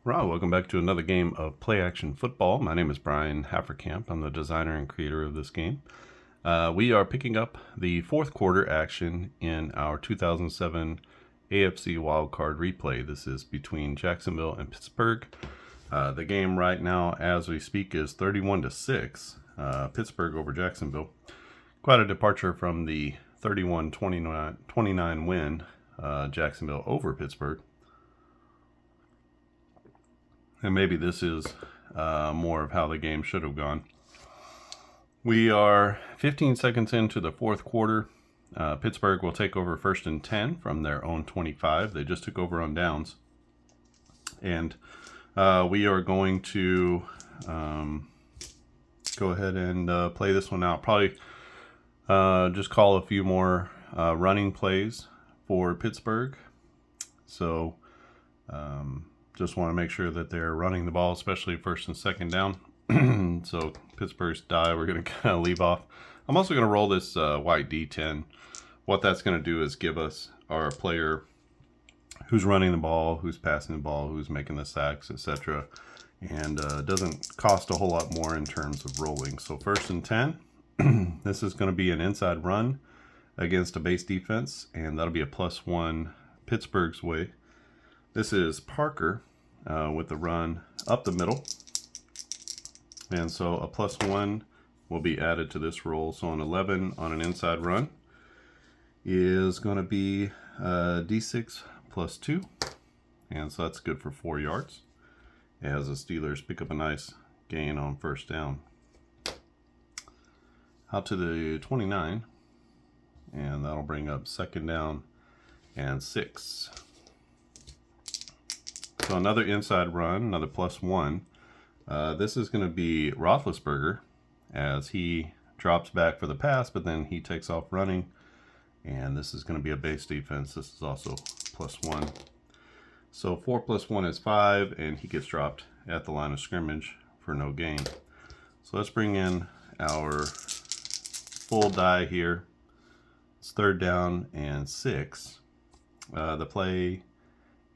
Right, welcome back to another game of Play Action Football. My name is Brian Hafferkamp. I'm the designer and creator of this game. We are picking up the fourth quarter action in our 2007 AFC Wildcard replay. This is between Jacksonville and Pittsburgh. The game right now, as we speak, is 31-6. Pittsburgh over Jacksonville. Quite a departure from the 31-29 win, Jacksonville over Pittsburgh. And maybe this is more of how the game should have gone. We are 15 seconds into the fourth quarter. Pittsburgh will take over 1st and 10 from their own 25. They just took over on downs. And we are going to go ahead and play this one out. Probably just call a few more running plays for Pittsburgh. So just want to make sure that they're running the ball, especially 1st and 2nd down. So Pittsburgh's die, we're going to kind of leave off. I'm also going to roll this white D10. What that's going to do is give us our player who's running the ball, who's passing the ball, who's making the sacks, etc. And doesn't cost a whole lot more in terms of rolling. So 1st and 10, this is going to be an inside run against a base defense, and that'll be a +1 Pittsburgh's way. This is Parker with the run up the middle. And so a +1 will be added to this roll. So an 11 on an inside run is going to be D6 +2. And so that's good for 4 yards, as the Steelers pick up a nice gain on 1st down. Out to the 29. And that'll bring up 2nd down and 6. So another inside run, another +1. This is going to be Roethlisberger as he drops back for the pass, but then he takes off running. And this is going to be a base defense. This is also +1. So 4 + 1 is 5, and he gets dropped at the line of scrimmage for no gain. So let's bring in our full die here. It's 3rd down and 6. The play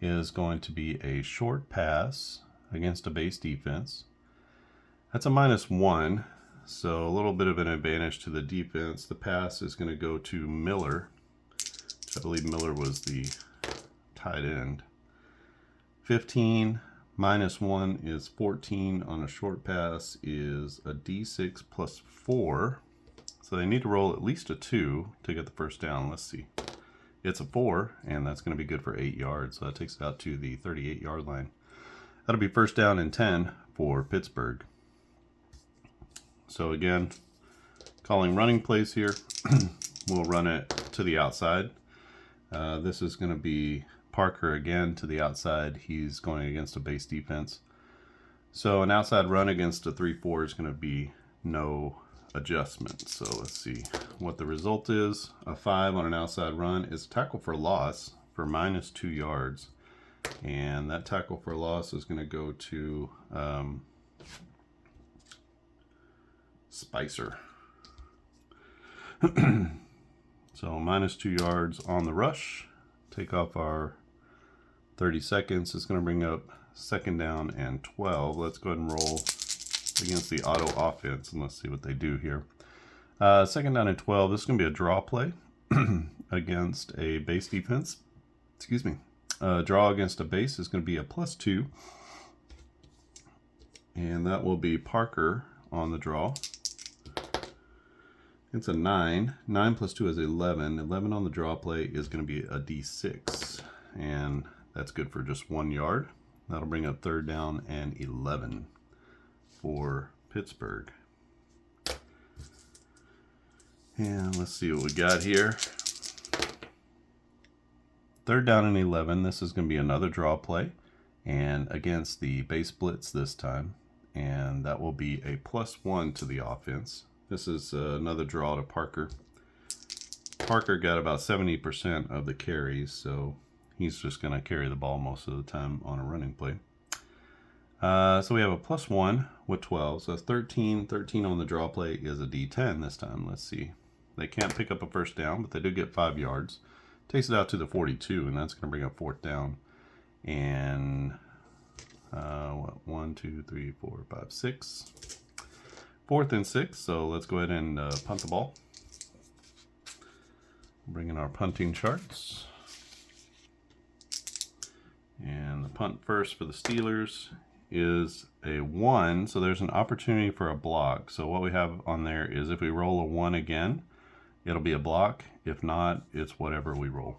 is going to be a short pass against a base defense. That's a -1, so a little bit of an advantage to the defense. The pass is going to go to Miller, which I believe Miller was the tight end. 15 -1 is 14 on a short pass is a D6 +4. So they need to roll at least a 2 to get the 1st down. Let's see. It's a 4, and that's going to be good for 8 yards. So that takes it out to the 38-yard line. That'll be 1st down and 10 for Pittsburgh. So again, calling running plays here. We'll run it to the outside. This is going to be Parker again to the outside. He's going against a base defense. So an outside run against a 3-4 is going to be no adjustment. So let's see what the result is. A 5 on an outside run is tackle for loss for -2 yards. And that tackle for loss is going to go to Spicer. So -2 yards on the rush. Take off our 30 seconds. It's going to bring up 2nd down and 12. Let's go ahead and roll against the auto offense, and let's see what they do here. 2nd down and 12. This is going to be a draw play against a base defense. Excuse me. Draw against a base is going to be a +2. And that will be Parker on the draw. It's a 9. 9 + 2 is 11. 11 on the draw play is going to be a D6. And that's good for just 1 yard. That'll bring up 3rd down and 11 for Pittsburgh. And let's see what we got here. 3rd down and 11. This is going to be another draw play, and against the base blitz this time. And that will be a +1 to the offense. This is another draw to Parker. Parker got about 70% of the carries, so he's just going to carry the ball most of the time on a running play. So we have a +1 with 12. So that's 13. 13 on the draw play is a D10 this time. Let's see. They can't pick up a 1st down, but they do get 5 yards. Takes it out to the 42, and that's going to bring up 4th down and 1, 2, 3, 4, 5, 6. 4th and 6, so let's go ahead and punt the ball. Bring in our punting charts. And the punt first for the Steelers is a 1, so there's an opportunity for a block. So what we have on there is if we roll a 1 again, it'll be a block. If not, it's whatever we roll.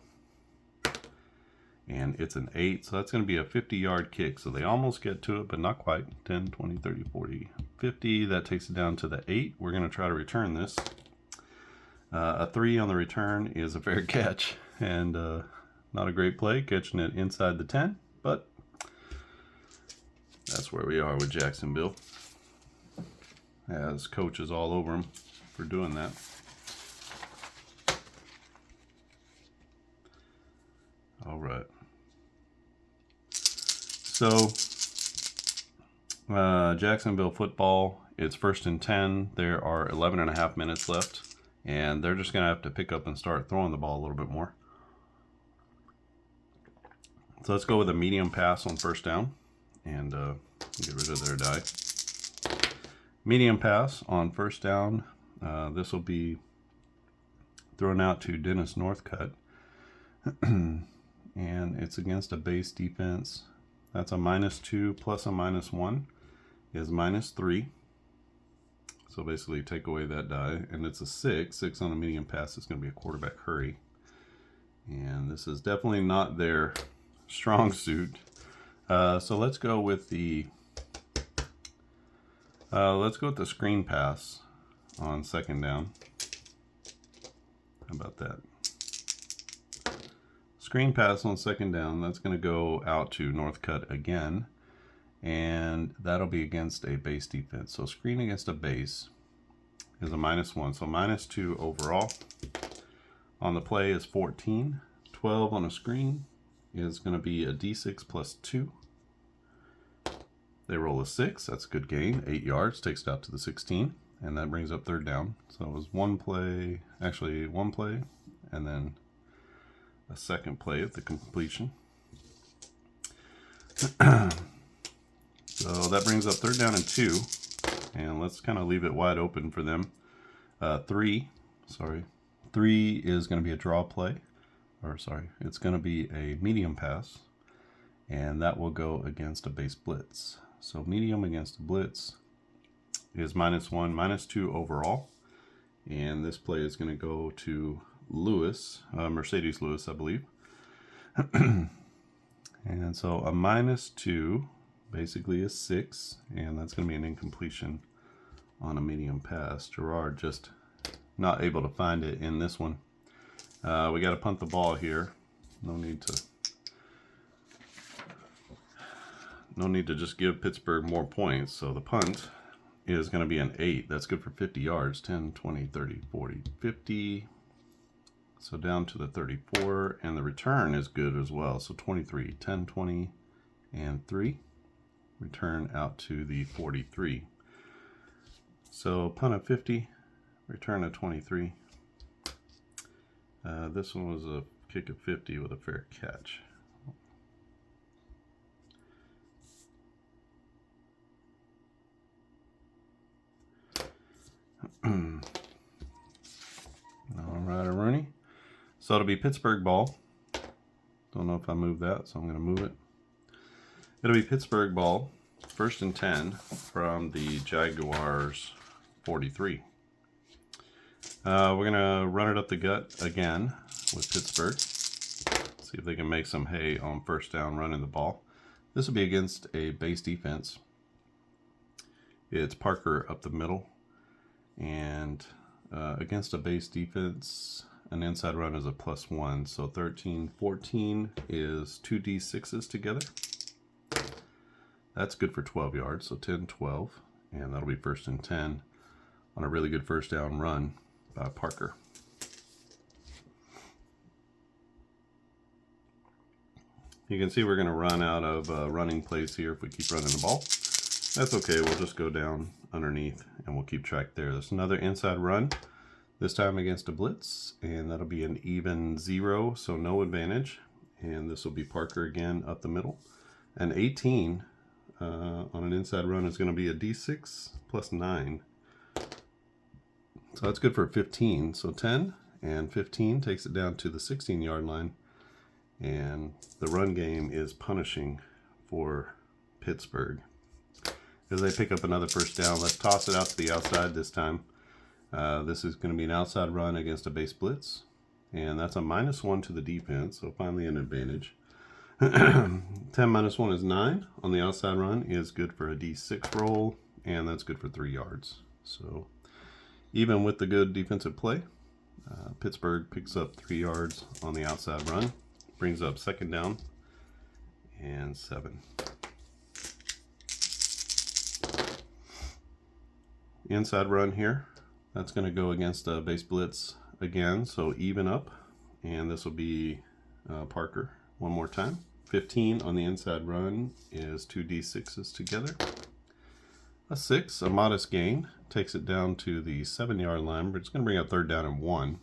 And it's an 8, so that's going to be a 50-yard kick. So they almost get to it, but not quite. 10, 20, 30, 40, 50. That takes it down to the 8. We're going to try to return this. A 3 on the return is a fair catch, and not a great play, catching it inside the 10, but that's where we are with Jacksonville. As coaches all over them for doing that. All right. So, Jacksonville football, it's 1st and 10. There are 11.5 minutes left, and they're just going to have to pick up and start throwing the ball a little bit more. So let's go with a medium pass on 1st down, and get rid of their die. Medium pass on 1st down. This will be thrown out to Dennis Northcutt. And it's against a base defense. That's a -2 plus a -1 is -3. So basically take away that die, and it's a 6. 6 on a medium pass is going to be a quarterback hurry. And this is definitely not their strong suit. So let's go with the screen pass on 2nd down. How about that? Screen pass on 2nd down. That's going to go out to Northcutt again, and that'll be against a base defense. So screen against a base is a -1, so -2 overall. On the play is 14. 12 on a screen is going to be a D6 plus 2. They roll a 6. That's a good gain. 8 yards, takes it out to the 16, and that brings up 3rd down. So it was one play, and then a 2nd play at the completion. So that brings up 3rd down and 2, and let's kind of leave it wide open for them. 3 is going to be a draw play, it's going to be a medium pass, and that will go against a base blitz. So medium against a blitz is -1, -2 overall, and this play is going to go to Lewis, Mercedes Lewis, I believe. And so a -2 basically is 6, and that's going to be an incompletion on a medium pass. Gerard just not able to find it in this one. We got to punt the ball here. No need to just give Pittsburgh more points. So the punt is going to be an 8. That's good for 50 yards. 10, 20, 30, 40, 50. So down to the 34, and the return is good as well. So 23, 10, 20, and 3. Return out to the 43. So punt of 50, return of 23. This one was a kick of 50 with a fair catch. All right, Rooney. So it'll be Pittsburgh ball. Don't know if I moved that, so I'm going to move it. It'll be Pittsburgh ball, 1st and 10 from the Jaguars 43. We're going to run it up the gut again with Pittsburgh. See if they can make some hay on 1st down running the ball. This will be against a base defense. It's Parker up the middle. And against a base defense, an inside run is a +1. So 13, 14 is 2 D6s together. That's good for 12 yards. So 10, 12. And that'll be 1st and 10 on a really good 1st down run by Parker. You can see we're going to run out of running plays here if we keep running the ball. That's okay. We'll just go down underneath and we'll keep track there. There's another inside run, this time against a blitz, and that'll be an even 0, so no advantage. And this will be Parker again up the middle. An 18 on an inside run is going to be a D6 plus 9. So that's good for 15. So 10 and 15 takes it down to the 16-yard line. And the run game is punishing for Pittsburgh. As they pick up another first down, let's toss it out to the outside this time. This is going to be an outside run against a base blitz. And that's a -1 to the defense, so finally an advantage. 10 minus 1 is 9 on the outside run is good for a D6 roll, and that's good for 3 yards. So even with the good defensive play, Pittsburgh picks up 3 yards on the outside run, brings up second down and 7. Inside run here, that's going to go against a base blitz again, so even up, and this will be Parker one more time. 15 on the inside run is 2 D6s together. A 6, a modest gain, takes it down to the 7-yard line, but it's going to bring up third down and 1.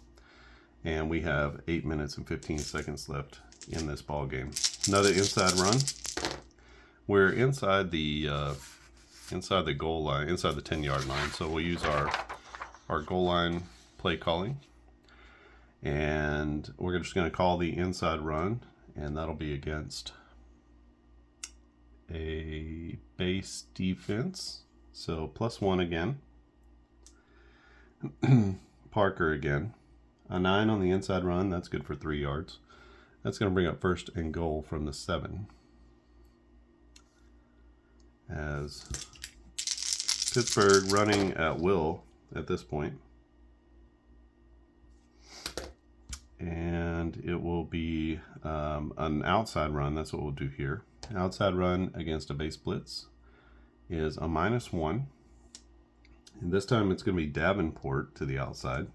And we have 8 minutes and 15 seconds left in this ball game. Another inside run. We're inside the goal line, inside the 10-yard line. So we'll use our goal line play calling, and we're just going to call the inside run. And that'll be against a base defense. So +1 again. Parker again. A 9 on the inside run. That's good for 3 yards. That's going to bring up first and goal from the 7. As Pittsburgh running at will at this point. And it will be an outside run. That's what we'll do here. Outside run against a base blitz is a -1. And this time it's going to be Davenport to the outside.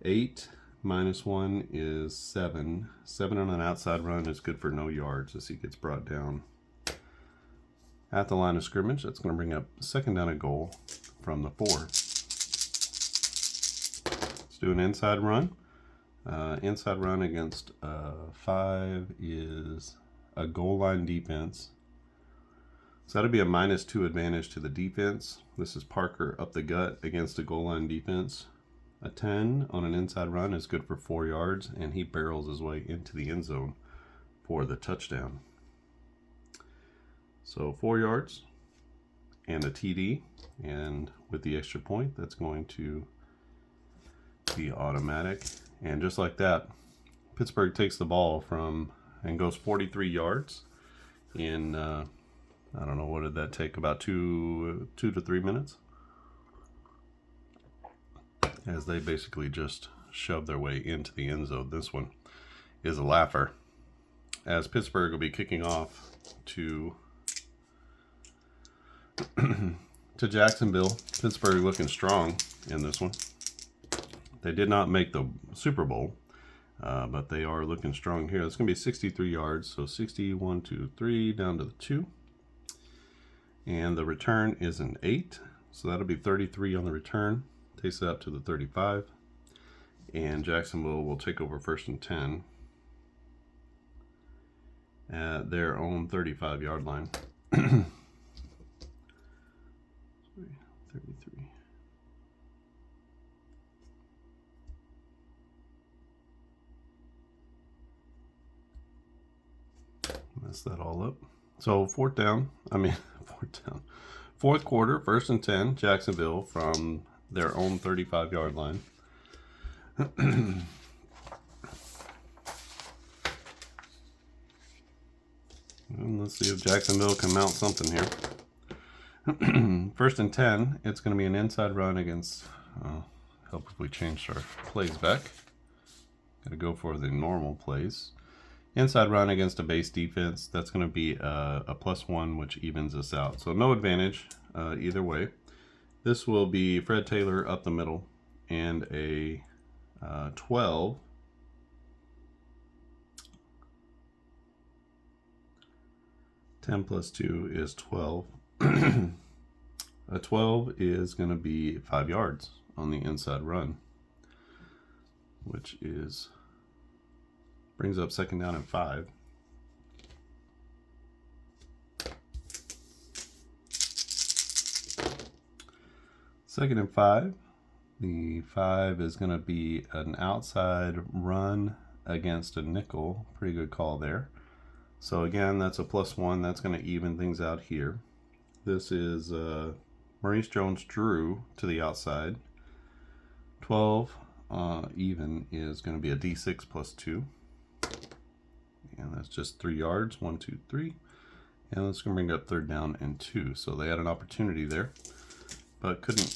8 minus 1 is 7. 7 on an outside run is good for no yards as he gets brought down at the line of scrimmage. That's going to bring up second down and goal from the 4. Let's do an inside run. Inside run against 5 is a goal line defense. So that'll be a -2 advantage to the defense. This is Parker up the gut against a goal line defense. A 10 on an inside run is good for 4 yards, and he barrels his way into the end zone for the touchdown. So 4 yards and a TD, and with the extra point, that's going to be automatic. And just like that, Pittsburgh takes the ball from and goes 43 yards in, I don't know, what did that take? About 2 to 3 minutes? As they basically just shove their way into the end zone. This one is a laugher. As Pittsburgh will be kicking off to Jacksonville. Pittsburgh looking strong in this one. They did not make the Super Bowl, but they are looking strong here. It's going to be 63 yards, so 61, 2, 3, down to the 2. And the return is an 8, so that'll be 33 on the return. Takes it up to the 35. And Jacksonville will take over first and 10 at their own 35-yard line. 33. Mess that all up. So fourth quarter, first and 10, Jacksonville from their own 35-yard line. And let's see if Jacksonville can mount something here. First and 10, it's going to be an inside run against, help if we change our plays back. Got to go for the normal plays. Inside run against a base defense, that's going to be a +1, which evens us out. So no advantage either way. This will be Fred Taylor up the middle and a 12. Ten plus 2 is 12. A 12 is going to be 5 yards on the inside run, which is brings up second down and 5. 2nd and 5. The 5 is going to be an outside run against a nickel. Pretty good call there. So again, that's a +1. That's going to even things out here. This is Maurice Jones-Drew to the outside. 12 even is going to be a D6 +2. And that's just 3 yards. 1, 2, 3. And that's going to bring up 3rd down and 2. So they had an opportunity there, but couldn't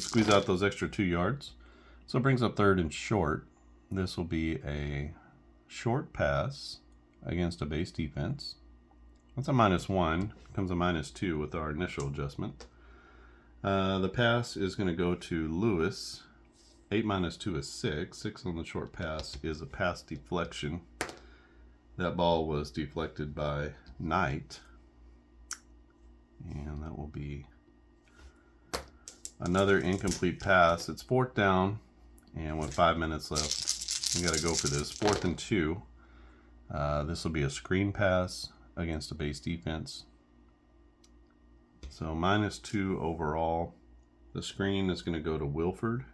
squeeze out those extra 2 yards. So it brings up 3rd and short. This will be a short pass against a base defense. That's a -1. Becomes a -2 with our initial adjustment. The pass is going to go to Lewis. 8 minus 2 is 6. 6 on the short pass is a pass deflection. That ball was deflected by Knight. And that will be another incomplete pass. It's 4th down, and with 5 minutes left, we got to go for this. 4th and 2. This will be a screen pass against a base defense. So -2 overall. The screen is going to go to Wilford.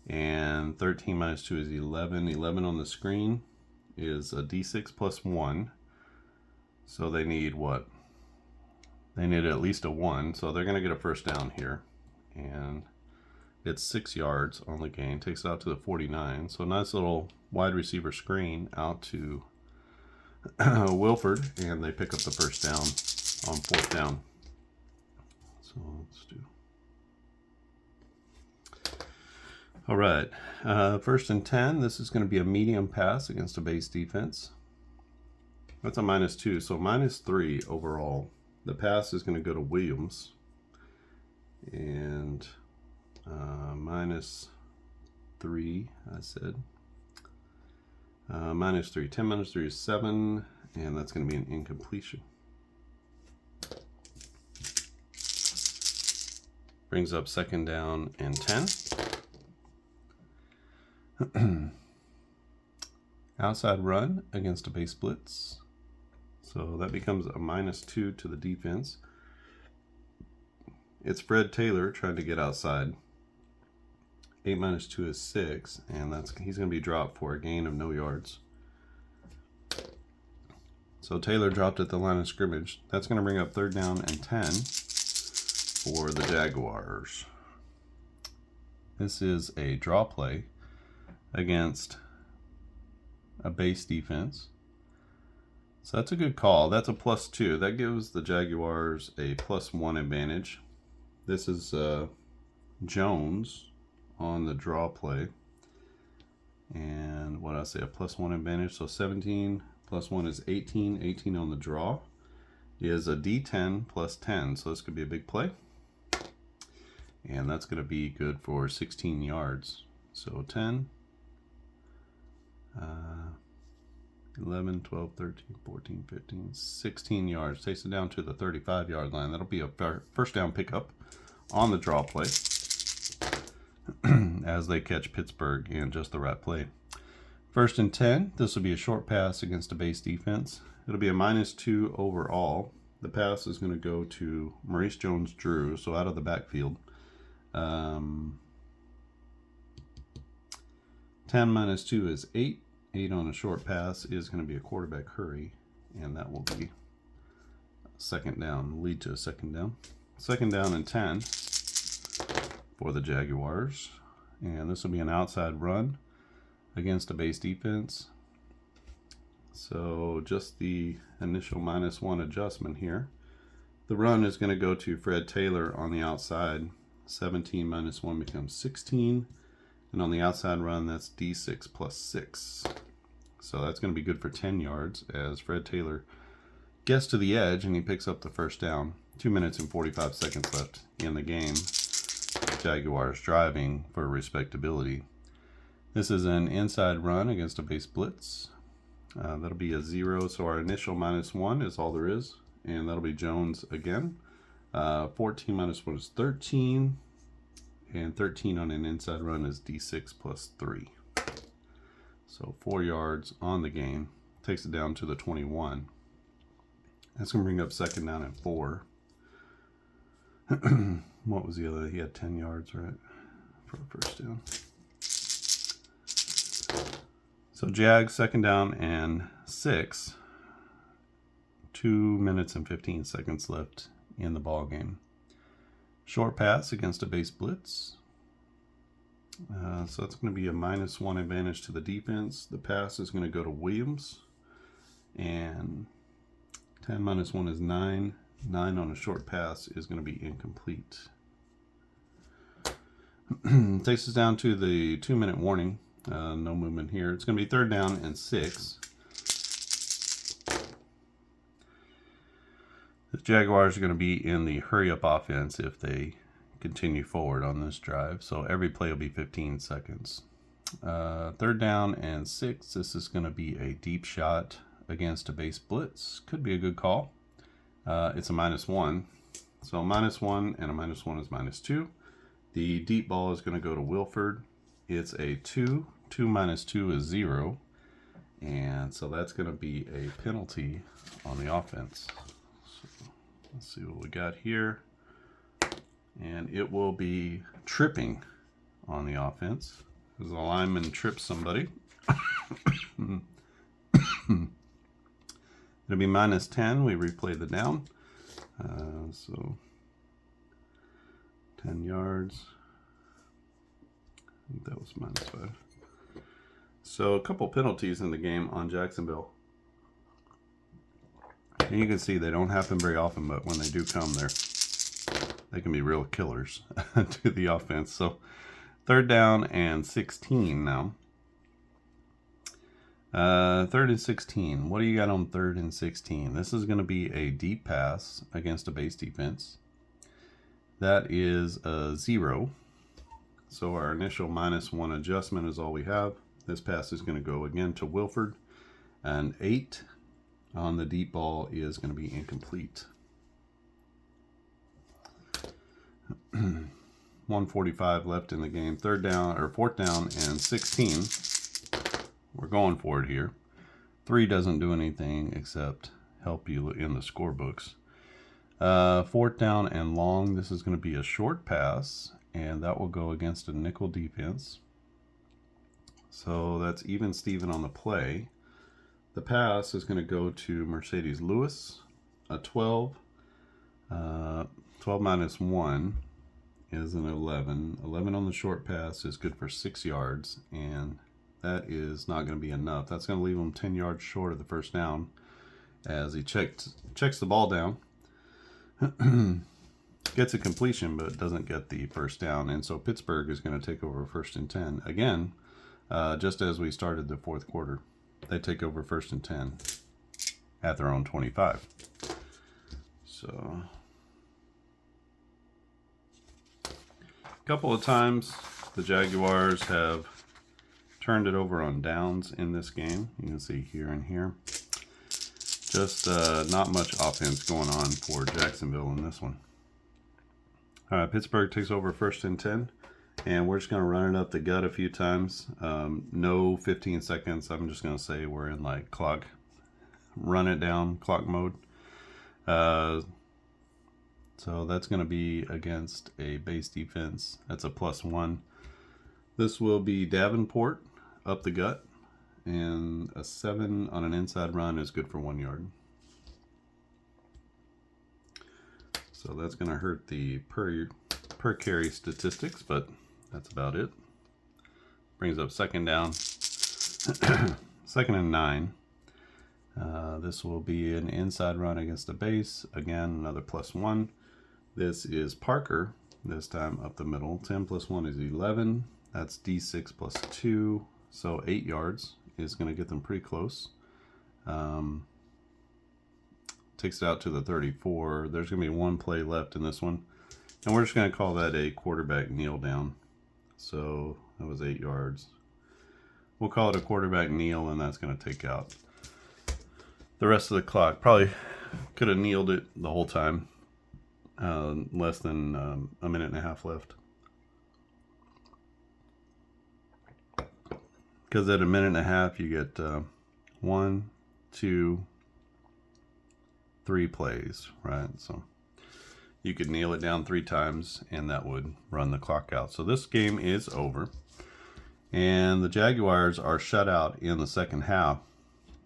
And 13 minus 2 is 11. 11 on the screen is a D6 +1. So they need what? They need at least a 1. So they're going to get a 1st down here. And it's 6 yards on the gain. Takes it out to the 49. So nice little wide receiver screen out to Wilford. And they pick up the 1st down on 4th down. So let's do. All right, 1st and 10. This is going to be a medium pass against a base defense. That's a -2, so -3 overall. The pass is going to go to Williams. And -3, I said. -3. 10 minus 3 is 7, and that's going to be an incompletion. Brings up 2nd down and 10. Outside run against a base blitz. So that becomes a -2 to the defense. It's Fred Taylor trying to get outside. 8 minus 2 is 6, and he's going to be dropped for a gain of no yards. So Taylor dropped at the line of scrimmage. That's going to bring up 3rd down and 10 for the Jaguars. This is a draw play against a base defense. So that's a good call. That's a +2. That gives the Jaguars a +1 advantage. This is Jones on the draw play. And what did I say? A +1 advantage. So 17 + 1 is 18. 18 on the draw is a D10 +10. So this could be a big play. And that's going to be good for 16 yards. So 10. 11, 12, 13, 14, 15, 16 yards. Takes it down to the 35-yard line. That'll be a 1st down pickup on the draw play as they catch Pittsburgh in just the right play. 1st and 10. This will be a short pass against a base defense. It'll be a -2 overall. The pass is going to go to Maurice Jones-Drew, so out of the backfield. 10 minus 2 is 8. 8 on a short pass is going to be a quarterback hurry, and that will be 2nd down, lead to a 2nd down. 2nd down and 10 for the Jaguars. And this will be an outside run against a base defense. So just the initial -1 adjustment here. The run is going to go to Fred Taylor on the outside. 17 minus 1 becomes 16. And on the outside run, that's D6 +6. So that's going to be good for 10 yards as Fred Taylor gets to the edge and he picks up the 1st down. 2 minutes and 45 seconds left in the game. Jaguars driving for respectability. This is an inside run against a base blitz. That'll be a 0, so our initial -1 is all there is. And that'll be Jones again. 14 minus 1 is 13. And 13 on an inside run is D6 +3. So 4 yards on the gain. Takes it down to the 21. That's going to bring up 2nd down and 4. What was the other? He had 10 yards, right? For a first down. So Jags, 2nd down and 6. 2 minutes and 15 seconds left in the ball game. Short pass against a base blitz. So that's going to be a -1 advantage to the defense. The pass is going to go to Williams. And 10 minus 1 is 9. 9 on a short pass is going to be incomplete. Takes us down to the 2-minute warning. No movement here. It's going to be 3rd down and 6. The Jaguars are going to be in the hurry-up offense if they continue forward on this drive. So every play will be 15 seconds. 3rd down and 6. This is going to be a deep shot against a base blitz. Could be a good call. It's a -1. So -1 and a -1 is -2. The deep ball is going to go to Wilford. It's a 2. 2 minus 2 is 0. And so that's going to be a penalty on the offense. So let's see what we got here. And it will be tripping on the offense. As the lineman trips somebody. It'll be -10. We replay the down. So 10 yards. I think that was -5. So a couple penalties in the game on Jacksonville. And you can see they don't happen very often, but when they do come, they can be real killers to the offense. So 3rd down and 16 now. 3rd and 16. What do you got on 3rd and 16? This is going to be a deep pass against a base defense. That is a 0. So our initial -1 adjustment is all we have. This pass is going to go again to Wilford. And 8 on the deep ball is going to be incomplete. 1:45 left in the game. 4th down and 16. We're going for it here. 3 doesn't do anything except help you in the scorebooks. 4th down and long. This is going to be a short pass, and that will go against a nickel defense. So that's even Steven on the play. The pass is going to go to Mercedes Lewis. A 12. 12 minus 1 is an 11. 11 on the short pass is good for 6 yards, and that is not going to be enough. That's going to leave him 10 yards short of the first down as he checks the ball down. Gets a completion, but doesn't get the first down. And so Pittsburgh is going to take over 1st and 10. Again, just as we started the 4th quarter, they take over 1st and 10 at their own 25. So a couple of times the Jaguars have turned it over on downs in this game. You can see here and here. Just not much offense going on for Jacksonville in this one. Pittsburgh takes over 1st and 10, and we're just going to run it up the gut a few times. No 15 seconds. I'm just going to say we're in like clock, run it down, clock mode. So that's going to be against a base defense. That's a +1. This will be Davenport up the gut, and a 7 on an inside run is good for 1 yard. So that's going to hurt the per carry statistics, but that's about it. Brings up 2nd down. 2nd and 9. This will be an inside run against a base. Again, another +1. This is Parker, this time up the middle. 10 plus 1 is 11. That's D6 plus 2. So 8 yards is going to get them pretty close. Takes it out to the 34. There's going to be 1 play left in this one. And we're just going to call that a quarterback kneel down. So that was 8 yards. We'll call it a quarterback kneel, and that's going to take out the rest of the clock. Probably could have kneeled it the whole time. Less than a minute and a half left. Because at a minute and a half, you get 1, 2, 3 plays, right? So you could kneel it down 3 times and that would run the clock out. So this game is over. And the Jaguars are shut out in the second half.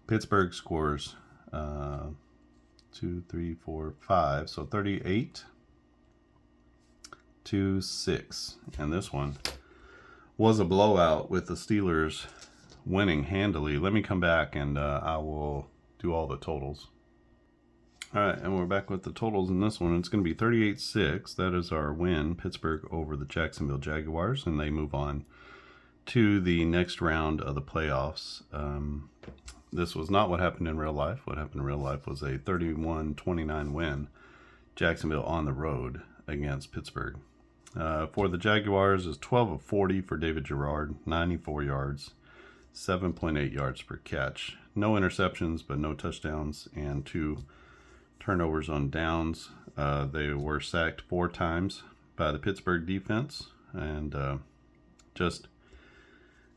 Pittsburgh scores 2, 3, 4, 5. So 38-6. And this one was a blowout with the Steelers winning handily. Let me come back and I will do all the totals. All right, and we're back with the totals in this one. It's going to be 38-6. That is our win, Pittsburgh over the Jacksonville Jaguars, and they move on to the next round of the playoffs. This was not what happened in real life. What happened in real life was a 31-29 win, Jacksonville on the road against Pittsburgh. For the Jaguars is 12 of 40 for David Garrard, 94 yards, 7.8 yards per catch. No interceptions, but no touchdowns, and 2 turnovers on downs. They were sacked 4 times by the Pittsburgh defense, and just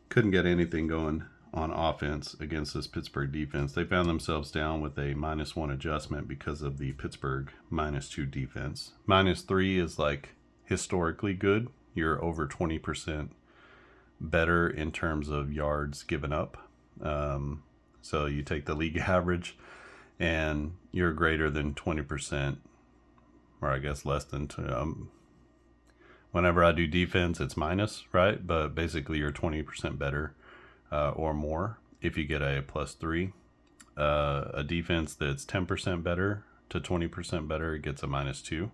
couldn't get anything going on offense against this Pittsburgh defense. They found themselves down with a -1 adjustment because of the Pittsburgh -2 defense. -3 is like historically good. You're over 20% better in terms of yards given up. So you take the league average and you're greater than 20%, or I guess less than whenever I do defense, it's minus, right? But basically you're 20% better or more if you get a +3. A defense that's 10% better to 20% better gets a -2.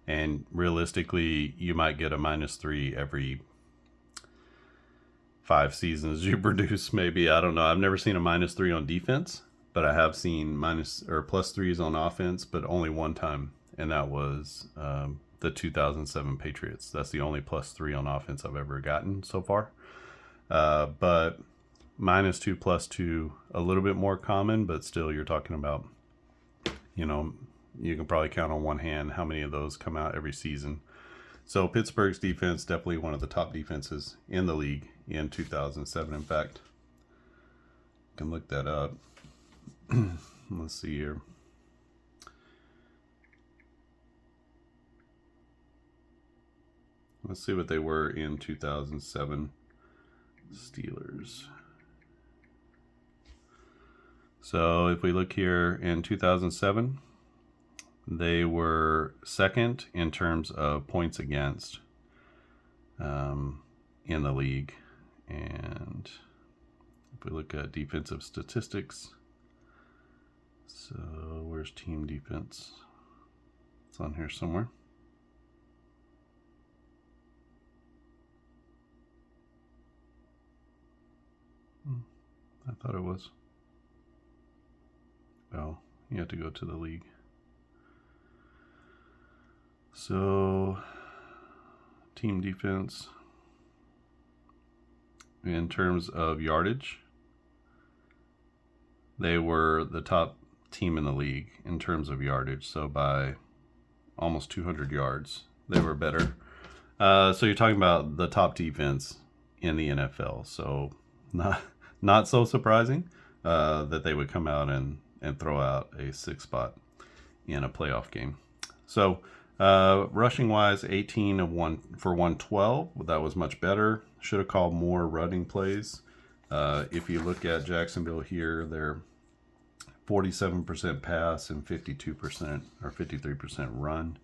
And realistically, you might get a -3 every 5 seasons you produce, maybe. I don't know. I've never seen a -3 on defense, but I have seen +3s on offense, but only one time, and that was the 2007 Patriots. That's the only +3 on offense I've ever gotten so far. But -2, +2, a little bit more common, but still you're talking about, you can probably count on one hand how many of those come out every season. So Pittsburgh's defense, definitely one of the top defenses in the league in 2007. In fact, you can look that up. Let's see here. Let's see what they were in 2007 Steelers. So if we look here in 2007, they were second in terms of points against in the league. And if we look at defensive statistics, so where's team defense? It's on here somewhere. I thought it was. Oh, you have to go to the league. So, team defense, in terms of yardage, they were the top team in the league in terms of yardage. So by almost 200 yards, they were better. So you're talking about the top defense in the NFL. So not so surprising that they would come out and throw out a 6 spot in a playoff game. So rushing wise, 18 of 1 for 112. That was much better. Should have called more running plays. If you look at Jacksonville here, they're 47% pass and 52% or 53% run.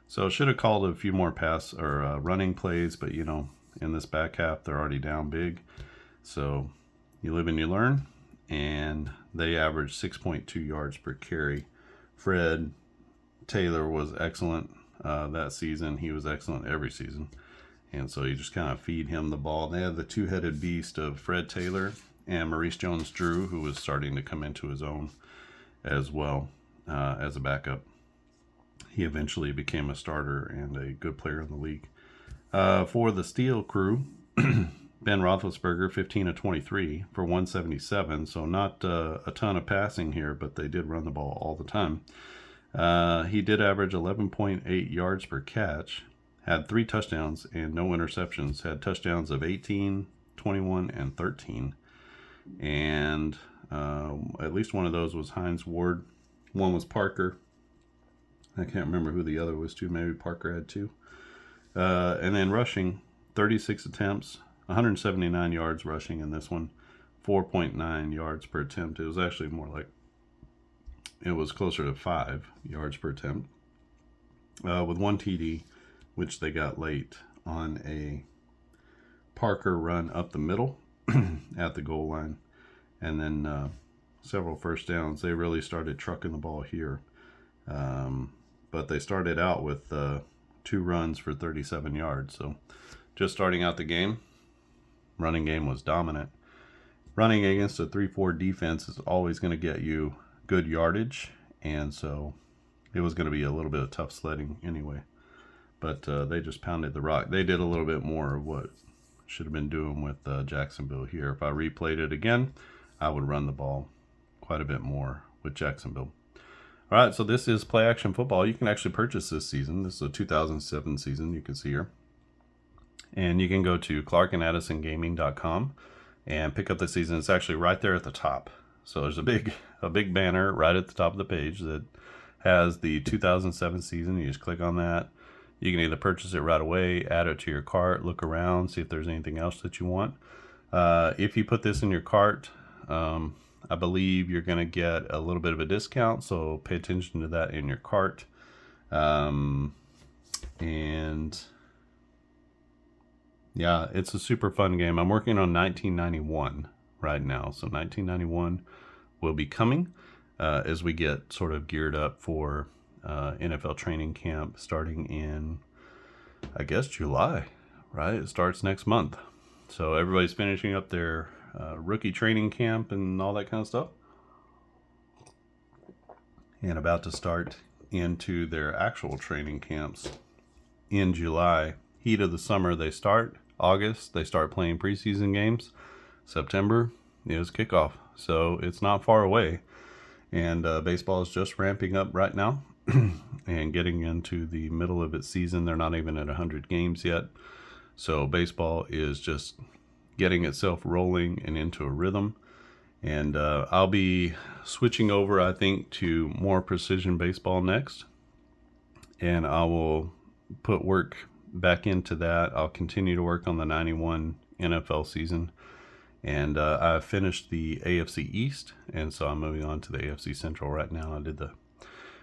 So should have called a few more pass or running plays, but in this back half they're already down big. So you live and you learn, and they averaged 6.2 yards per carry. Fred Taylor was excellent that season. He was excellent every season. And so you just kind of feed him the ball. They had the two-headed beast of Fred Taylor and Maurice Jones-Drew, who was starting to come into his own as well as a backup. He eventually became a starter and a good player in the league. For the Steel crew, Ben Roethlisberger, 15 of 23 for 177. So not a ton of passing here, but they did run the ball all the time. He did average 11.8 yards per catch, had 3 touchdowns and no interceptions, had touchdowns of 18, 21, and 13. And at least one of those was Hines Ward. One was Parker. I can't remember who the other was too. Maybe Parker had 2. And then rushing, 36 attempts, 179 yards rushing in this one, 4.9 yards per attempt. It was actually more like, it was closer to 5 yards per attempt. With 1 TD, which they got late on a Parker run up the middle at the goal line. And then several first downs. They really started trucking the ball here. But they started out with 2 runs for 37 yards. So just starting out the game, running game was dominant. Running against a 3-4 defense is always going to get you good yardage. And so it was going to be a little bit of tough sledding anyway. But they just pounded the rock. They did a little bit more of what should have been doing with Jacksonville here. If I replayed it again, I would run the ball quite a bit more with Jacksonville. All right, so this is Play Action Football. You can actually purchase this season. This is a 2007 season, you can see here. And you can go to clarkandaddisongaming.com and pick up the season. It's actually right there at the top. So there's a big banner right at the top of the page that has the 2007 season. You just click on that. You can either purchase it right away, add it to your cart, look around, see if there's anything else that you want. If you put this in your cart, I believe you're going to get a little bit of a discount, so pay attention to that in your cart. And yeah, it's a super fun game. I'm working on 1991 right now, so 1991 will be coming as we get sort of geared up for NFL training camp starting in, I guess, July, right? It starts next month. So everybody's finishing up their rookie training camp and all that kind of stuff, and about to start into their actual training camps in July. Heat of the summer, they start. August, they start playing preseason games. September is kickoff, so it's not far away. And baseball is just ramping up right now and getting into the middle of its season. They're not even at 100 games yet. So baseball is just getting itself rolling and into a rhythm. And I'll be switching over, I think, to more precision baseball next. And I will put work back into that. I'll continue to work on the 91 NFL season. And I've finished the AFC East, and so I'm moving on to the AFC Central right now. I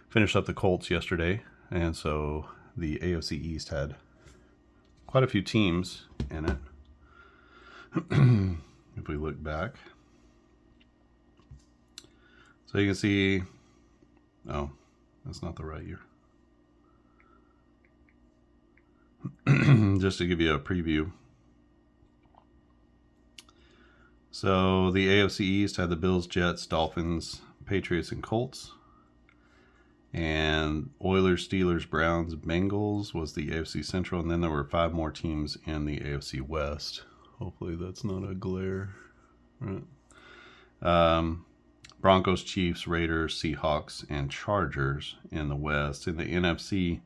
finished up the Colts yesterday, and so the AFC East had quite a few teams in it. If we look back, so you can see, oh, that's not the right year. Just to give you a preview. So the AFC East had the Bills, Jets, Dolphins, Patriots, and Colts. And Oilers, Steelers, Browns, Bengals was the AFC Central. And then there were 5 more teams in the AFC West. Hopefully that's not a glare. Right. Broncos, Chiefs, Raiders, Seahawks, and Chargers in the West. In the NFC,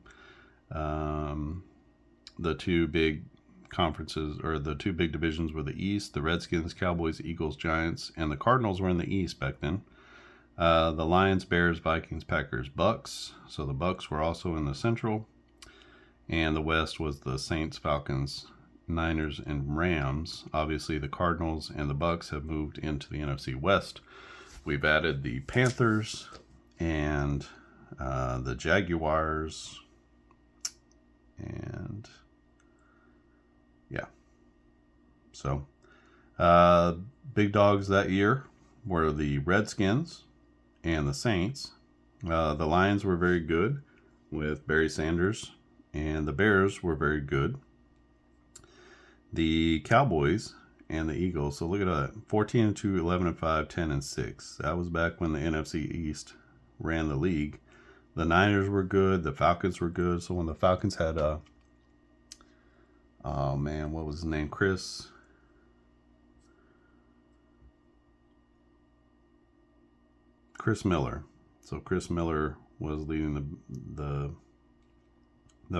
the 2 big conferences, or the 2 big divisions, were the East. The Redskins, Cowboys, Eagles, Giants, and the Cardinals were in the East back then. The Lions, Bears, Vikings, Packers, Bucks. So the Bucks were also in the Central. And the West was the Saints, Falcons, Niners, and Rams. Obviously, the Cardinals and the Bucks have moved into the NFC West. We've added the Panthers and the Jaguars. And yeah. So, big dogs that year were the Redskins and the Saints. The Lions were very good with Barry Sanders, and the Bears were very good. The Cowboys and the Eagles. So look at that: 14-2, 11-5, 10-6. That was back when the NFC East ran the league. The Niners were good. The Falcons were good. So when the Falcons had oh man, what was his name? Chris Miller. So Chris Miller was leading the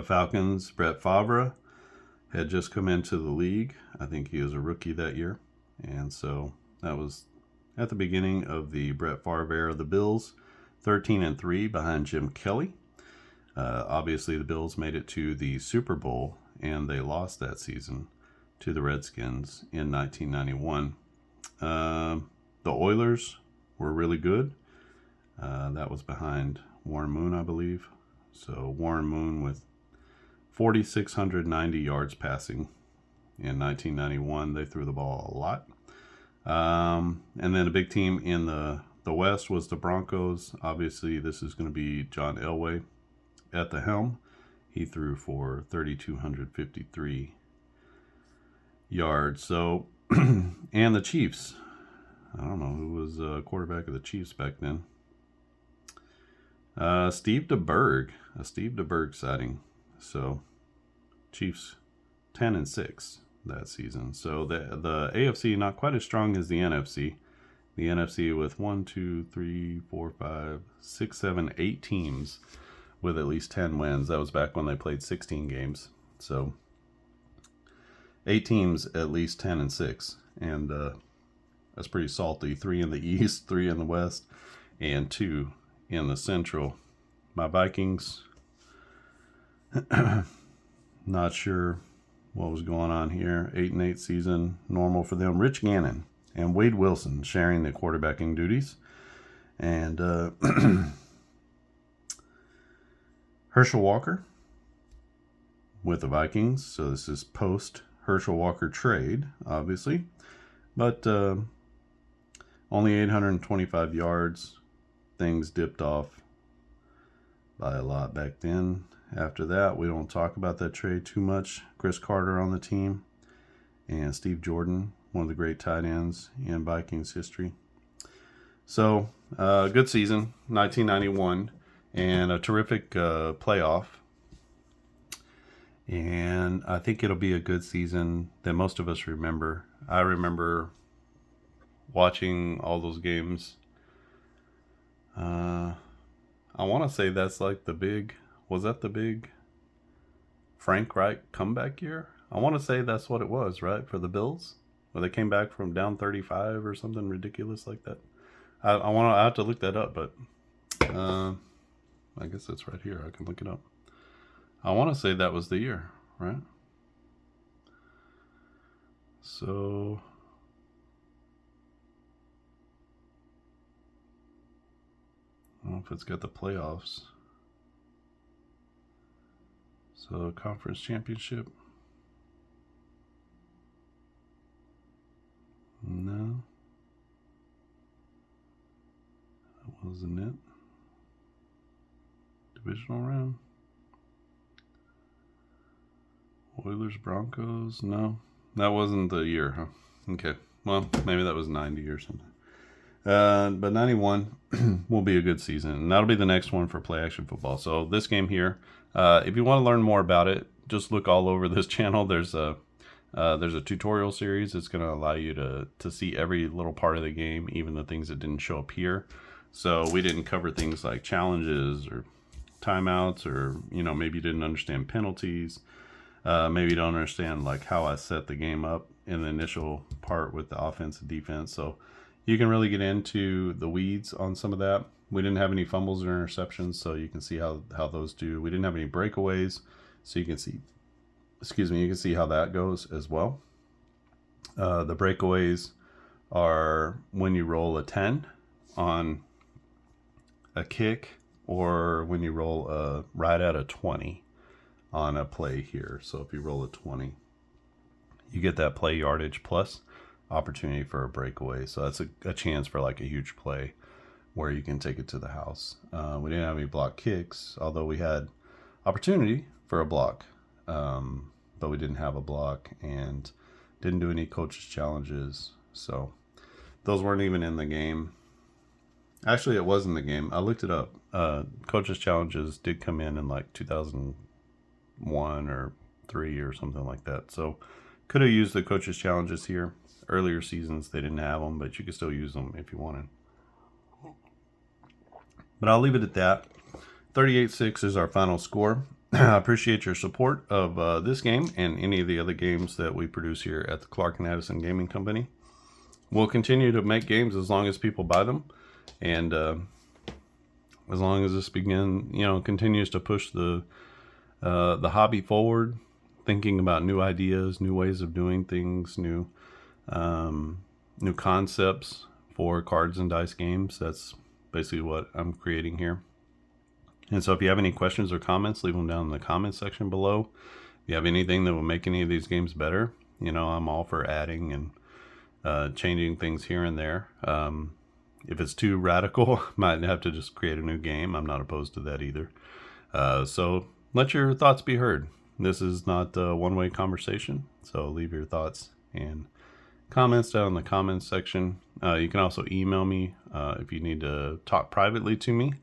Falcons. Brett Favre had just come into the league. I think he was a rookie that year. And so that was at the beginning of the Brett Favre era. The Bills, 13-3 behind Jim Kelly. Obviously, the Bills made it to the Super Bowl, and they lost that season to the Redskins in 1991. The Oilers were really good. That was behind Warren Moon, I believe. So Warren Moon with 4,690 yards passing in 1991. They threw the ball a lot. And then a big team in the West was the Broncos. Obviously, this is going to be John Elway at the helm. He threw for 3,253 yards. So, and the Chiefs. I don't know who was quarterback of the Chiefs back then. Steve DeBerg, a Steve DeBerg sighting. So, Chiefs 10-6 that season. So the AFC not quite as strong as the NFC. The NFC with 1, 2, 3, 4, 5, 6, 7, 8 teams with at least 10 wins. That was back when they played 16 games. So 8 teams at least 10-6, and that's pretty salty. 3 in the East, 3 in the West, and 2 in the Central. My Vikings, not sure what was going on here. 8-8 season, normal for them. Rich Gannon and Wade Wilson sharing the quarterbacking duties, and Herschel Walker with the Vikings. So this is post Herschel Walker trade, obviously, but only 825 yards. Things dipped off by a lot back then. After that, we don't talk about that trade too much. Chris Carter on the team, and Steve Jordan, one of the great tight ends in Vikings history. So, good season, 1991, and a terrific playoff. And I think it'll be a good season that most of us remember. I remember watching all those games. I want to say that's like was that the big Frank Reich comeback year? I want to say that's what it was, right? For the Bills, where they came back from down 35 or something ridiculous like that. I have to look that up, but I guess it's right here. I can look it up. I want to say that was the year, right? So I don't know if it's got the playoffs. So conference championship. No. That wasn't it. Divisional round. Oilers, Broncos. No. That wasn't the year, huh? Okay. Well, maybe that was 90 or something. But 91 will be a good season, and that'll be the next one for Play Action Football. So this game here, if you want to learn more about it, just look all over this channel. There's a tutorial series. It's going to allow you to see every little part of the game, even the things that didn't show up here. So we didn't cover things like challenges or timeouts, or maybe you didn't understand penalties. Maybe you don't understand like how I set the game up in the initial part with the offense and defense. So you can really get into the weeds on some of that. We didn't have any fumbles or interceptions, so you can see how those do. We didn't have any breakaways, so you can see, you can see how that goes as well. The breakaways are when you roll a 10 on a kick, or when you roll right at a 20 on a play here. So if you roll a 20, you get that play yardage plus opportunity for a breakaway. So that's a chance for like a huge play where you can take it to the house. We didn't have any block kicks, although we had opportunity for a block, but we didn't have a block, and didn't do any coaches challenges. So those weren't even in the game. Actually, it was in the game. I looked it up. Coaches challenges did come in like 2001 or 3 or something like that. So could have used the coaches challenges here. Earlier seasons, they didn't have them, but you could still use them if you wanted. But I'll leave it at that. 38-6 is our final score. I appreciate your support of this game and any of the other games that we produce here at the Clark and Addison Gaming Company. We'll continue to make games as long as people buy them. And as long as this continues to push the hobby forward, thinking about new ideas, new ways of doing things, new concepts for cards and dice games. That's basically what I'm creating here. And so if you have any questions or comments, leave them down in the comments section below. If you have anything that will make any of these games better, I'm all for adding and changing things here and there. If it's too radical, might have to just create a new game. I'm not opposed to that either. So let your thoughts be heard. This is not a one-way conversation, so leave your thoughts and comments down in the comments section. You can also email me if you need to talk privately to me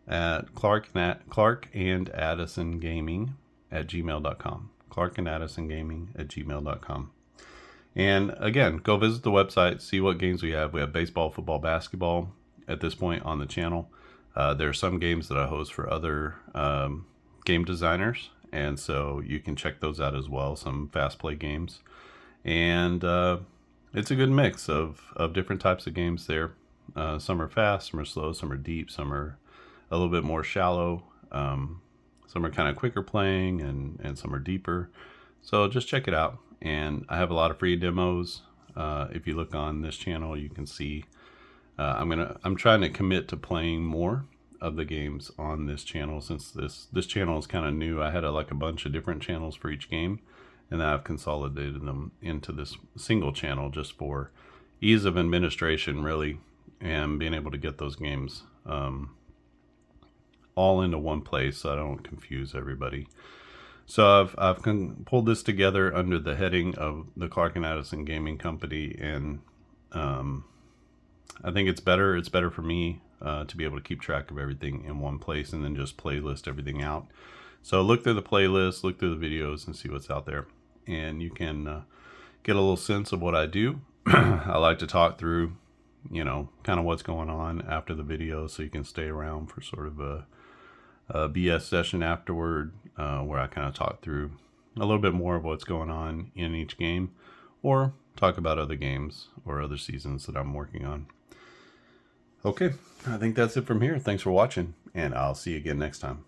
at clarkandaddisongaming@gmail.com. clarkandaddisongaming@gmail.com. And again, go visit the website, see what games we have. We have baseball, football, basketball at this point on the channel. There are some games that I host for other game designers, and so you can check those out as well, some fast play games. And it's a good mix of different types of games there. Some are fast, some are slow, some are deep, some are a little bit more shallow. Some are kind of quicker playing, and some are deeper. So just check it out. And I have a lot of free demos. If you look on this channel, you can see I'm trying to commit to playing more of the games on this channel, since this channel is kind of new. I had a bunch of different channels for each game, and then I've consolidated them into this single channel just for ease of administration, really, and being able to get those games all into one place so I don't confuse everybody. So I've pulled this together under the heading of the Clark and Addison Gaming Company, and I think it's better. It's better for me to be able to keep track of everything in one place and then just playlist everything out. So look through the playlist, look through the videos, and see what's out there, and you can get a little sense of what I do. I like to talk through, kind of what's going on after the video, so you can stay around for sort of a BS session afterward, where I kind of talk through a little bit more of what's going on in each game, or talk about other games or other seasons that I'm working on. Okay, I think that's it from here. Thanks for watching, and I'll see you again next time.